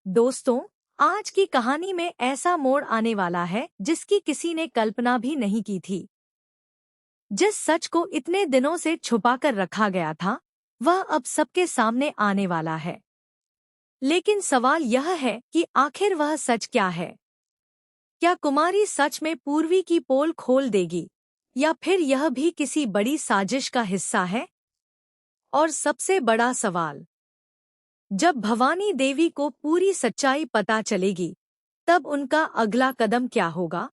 दोस्तों, आज की कहानी में ऐसा मोड़ आने वाला है जिसकी किसी ने कल्पना भी नहीं की थी। जिस सच को इतने दिनों से छुपाकर रखा गया था, वह अब सबके सामने आने वाला है। लेकिन सवाल यह है कि आखिर वह सच क्या है? क्या कुमारी सच में पूर्वी की पोल खोल देगी, या फिर यह भी किसी बड़ी साजिश का हिस्सा है? और सबसे बड़ा सवाल, जब भवानी देवी को पूरी सच्चाई पता चलेगी, तब उनका अगला कदम क्या होगा?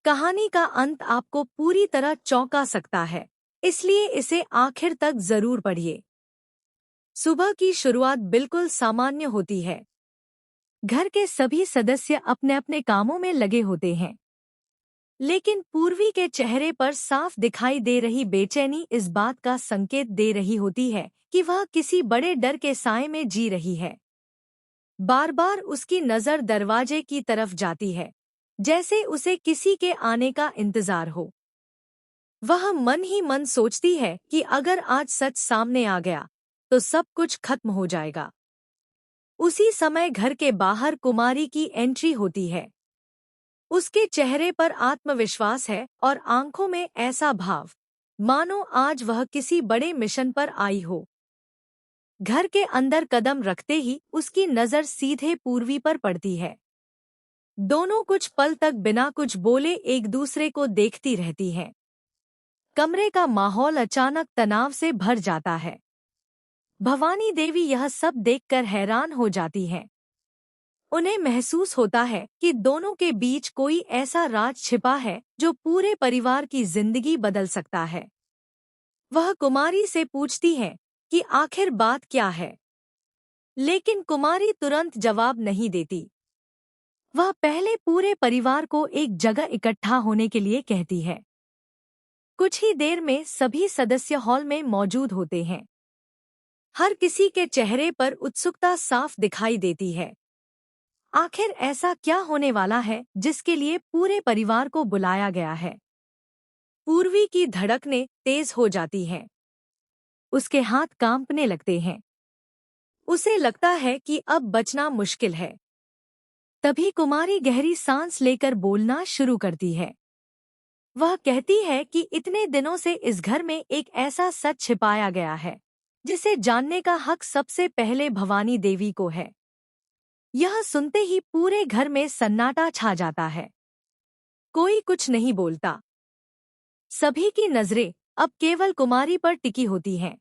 कहानी का अंत आपको पूरी तरह चौंका सकता है, इसलिए इसे आखिर तक जरूर पढ़िए। सुबह की शुरुआत बिल्कुल सामान्य होती है। घर के सभी सदस्य अपने अपने कामों में लगे होते हैं, लेकिन पूर्वी के चेहरे पर साफ दिखाई दे रही बेचैनी इस बात का संकेत दे रही होती है कि वह किसी बड़े डर के साए में जी रही है। बार बार उसकी नजर दरवाजे की तरफ जाती है, जैसे उसे किसी के आने का इंतजार हो। वह मन ही मन सोचती है कि अगर आज सच सामने आ गया तो सब कुछ खत्म हो जाएगा। उसी समय घर के बाहर कुमारी की एंट्री होती है। उसके चेहरे पर आत्मविश्वास है और आंखों में ऐसा भाव मानो आज वह किसी बड़े मिशन पर आई हो। घर के अंदर कदम रखते ही उसकी नजर सीधे पूर्वी पर पड़ती है। दोनों कुछ पल तक बिना कुछ बोले एक दूसरे को देखती रहती हैं। कमरे का माहौल अचानक तनाव से भर जाता है। भवानी देवी यह सब देखकर हैरान हो जाती हैं। उन्हें महसूस होता है कि दोनों के बीच कोई ऐसा राज छिपा है जो पूरे परिवार की जिंदगी बदल सकता है। वह कुमारी से पूछती है कि आखिर बात क्या है, लेकिन कुमारी तुरंत जवाब नहीं देती। वह पहले पूरे परिवार को एक जगह इकट्ठा होने के लिए कहती है। कुछ ही देर में सभी सदस्य हॉल में मौजूद होते हैं। हर किसी के चेहरे पर उत्सुकता साफ दिखाई देती है। आखिर ऐसा क्या होने वाला है जिसके लिए पूरे परिवार को बुलाया गया है? पूर्वी की धड़कनें तेज हो जाती हैं। उसके हाथ कांपने लगते हैं। उसे लगता है कि अब बचना मुश्किल है। तभी कुमारी गहरी सांस लेकर बोलना शुरू करती है। वह कहती है कि इतने दिनों से इस घर में एक ऐसा सच छिपाया गया है जिसे जानने का हक सबसे पहले भवानी देवी को है। यह सुनते ही पूरे घर में सन्नाटा छा जाता है। कोई कुछ नहीं बोलता। सभी की नजरें अब केवल कुमारी पर टिकी होती हैं।